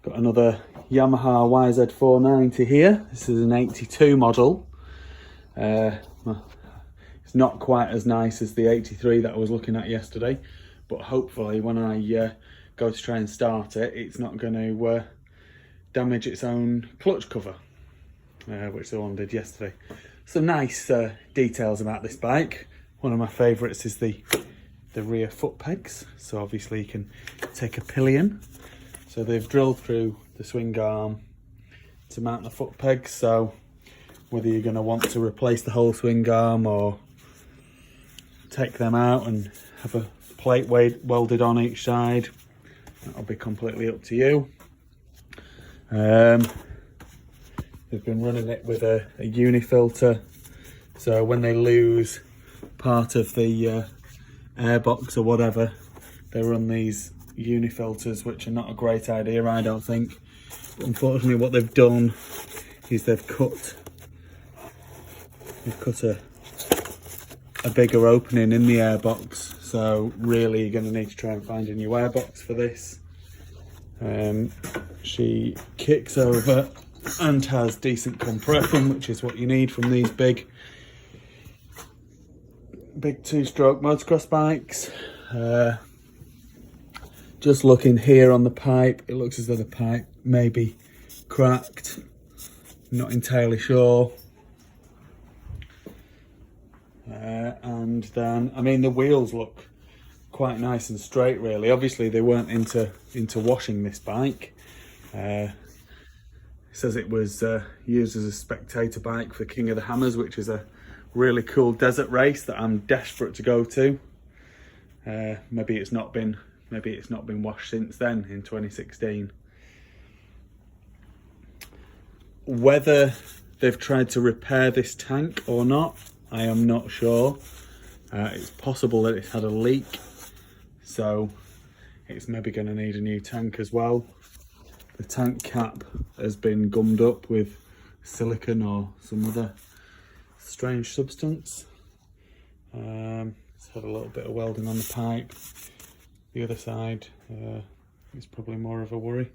Got another Yamaha yz490 here. This is an 82 model. It's not quite as nice as the 83 that I was looking at yesterday, but hopefully when I go to try and start it, it's not going to damage its own clutch cover, which the one did yesterday. Some nice details about this bike. One of my favourites is the rear foot pegs. So obviously you can take a pillion. So they've drilled through the swing arm to mount the foot pegs. So whether you're going to want to replace the whole swing arm or take them out and have a plate welded on each side, that'll be completely up to you. They've been running it with a uni filter, so when they lose part of the air box or whatever, they run these uni filters, which are not a great idea, I don't think. But unfortunately what they've done is they've cut a bigger opening in the air box, so really you're going to need to try and find a new air box for this. She kicks over and has decent compression, which is what you need from these big two-stroke motocross bikes. Just looking here on the pipe, it looks as though the pipe may be cracked. Not entirely sure. And then, I mean, the wheels look quite nice and straight, really. Obviously they weren't into washing this bike. It says it was used as a spectator bike for King of the Hammers, which is a really cool desert race that I'm desperate to go to. Maybe it's not been washed since then, in 2016. Whether they've tried to repair this tank or not, I am not sure. It's possible that it's had a leak, so it's maybe going to need a new tank as well. The tank cap has been gummed up with silicone or some other strange substance. It's had a little bit of welding on the pipe. The other side is probably more of a worry.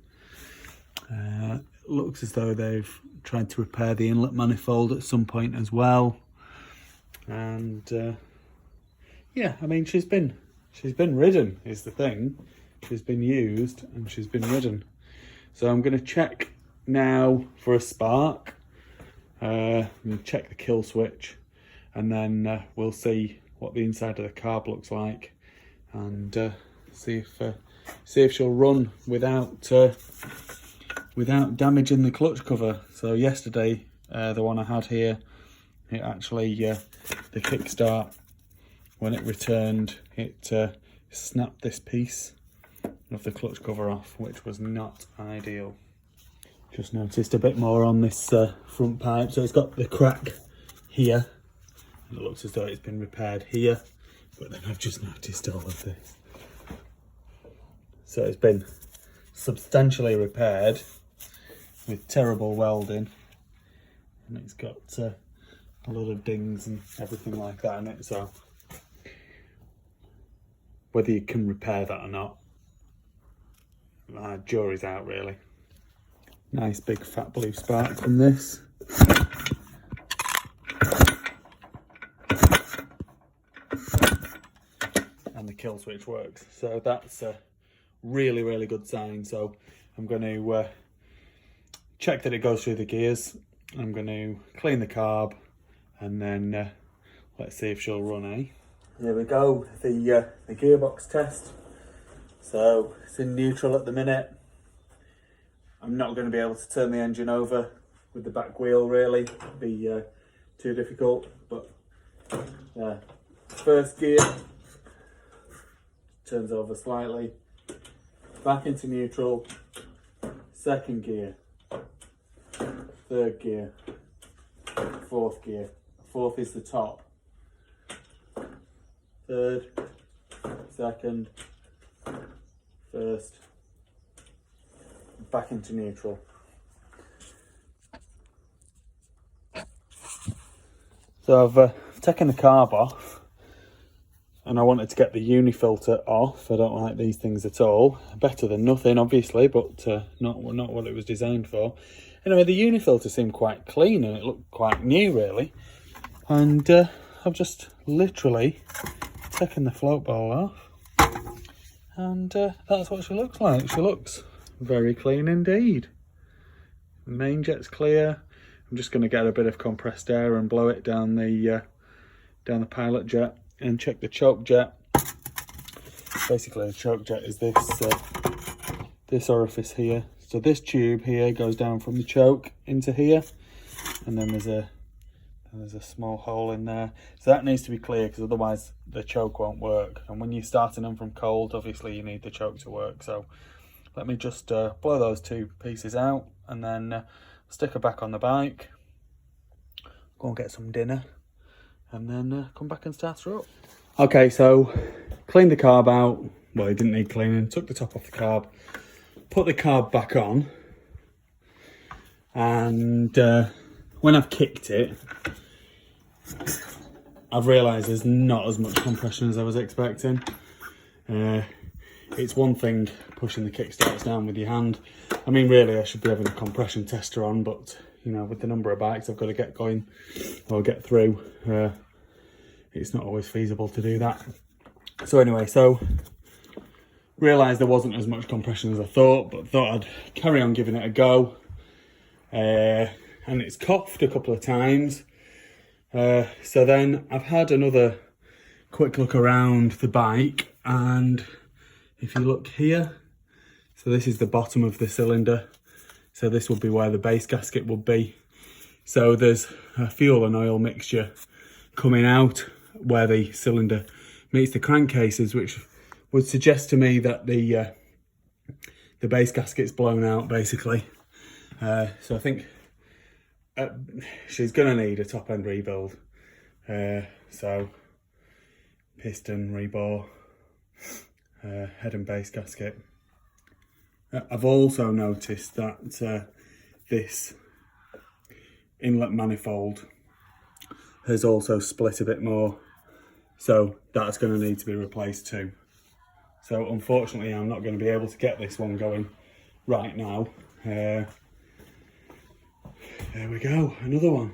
It looks as though they've tried to repair the inlet manifold at some point as well. And yeah, I mean, she's been ridden is the thing. She's been used and she's been ridden. So I'm going to check now for a spark. I'm going to check the kill switch, and then we'll see what the inside of the carb looks like, and see if she'll run without damaging the clutch cover. So yesterday, the one I had here, it actually the kickstart, when it returned, it snapped this piece of the clutch cover off, which was not ideal. Just noticed a bit more on this front pipe. So it's got the crack here, and it looks as though it's been repaired here, but then I've just noticed all of this. So it's been substantially repaired with terrible welding, and it's got a lot of dings and everything like that in it. So whether you can repair that or not, jury's out, really. Nice big fat blue spark from this. And the kill switch works. So that's a really, really good sign. So I'm going to check that it goes through the gears. I'm going to clean the carb, and then let's see if she'll run, eh? Here we go, the gearbox test. So it's in neutral at the minute. I'm not going to be able to turn the engine over with the back wheel, really. It'd be too difficult, but yeah. First gear, turns over slightly, back into neutral. Second gear, third gear, fourth gear. Fourth is the top. Third, second, first, back into neutral. So I've taken the carb off. and I wanted to get the uni filter off. I don't like these things at all. Better than nothing, obviously, but not what it was designed for. Anyway, the uni filter seemed quite clean and it looked quite new, really. And I've just literally taken the float bowl off, and that's what she looks like. She looks very clean indeed. The main jet's clear. I'm just going to get a bit of compressed air and blow it down the pilot jet and check the choke jet. Basically, the choke jet is this orifice here. So this tube here goes down from the choke into here, and then there's a small hole in there. So that needs to be clear, because otherwise the choke won't work. And when you're starting them from cold, obviously you need the choke to work. So let me just blow those two pieces out, and then stick her back on the bike, go and get some dinner, and then come back and start her up. Okay, so cleaned the carb out. Well, it didn't need cleaning. Took the top off the carb, put the carb back on, and when I've kicked it, I've realised there's not as much compression as I was expecting. It's one thing pushing the kickstarts down with your hand. I mean, really, I should be having a compression tester on, but you know, with the number of bikes I've got to get going or get through, it's not always feasible to do that. So anyway, realised there wasn't as much compression as I thought, but thought I'd carry on giving it a go. And it's coughed a couple of times. So then I've had another quick look around the bike, and if you look here, so this is the bottom of the cylinder. So this would be where the base gasket would be. So there's a fuel and oil mixture coming out where the cylinder meets the crankcases, which would suggest to me that the base gasket's blown out, basically. So I think she's gonna need a top end rebuild. So piston, rebore, head and base gasket. I've also noticed that this inlet manifold has also split a bit more, so that's going to need to be replaced too. So unfortunately I'm not going to be able to get this one going right now. There we go, another one.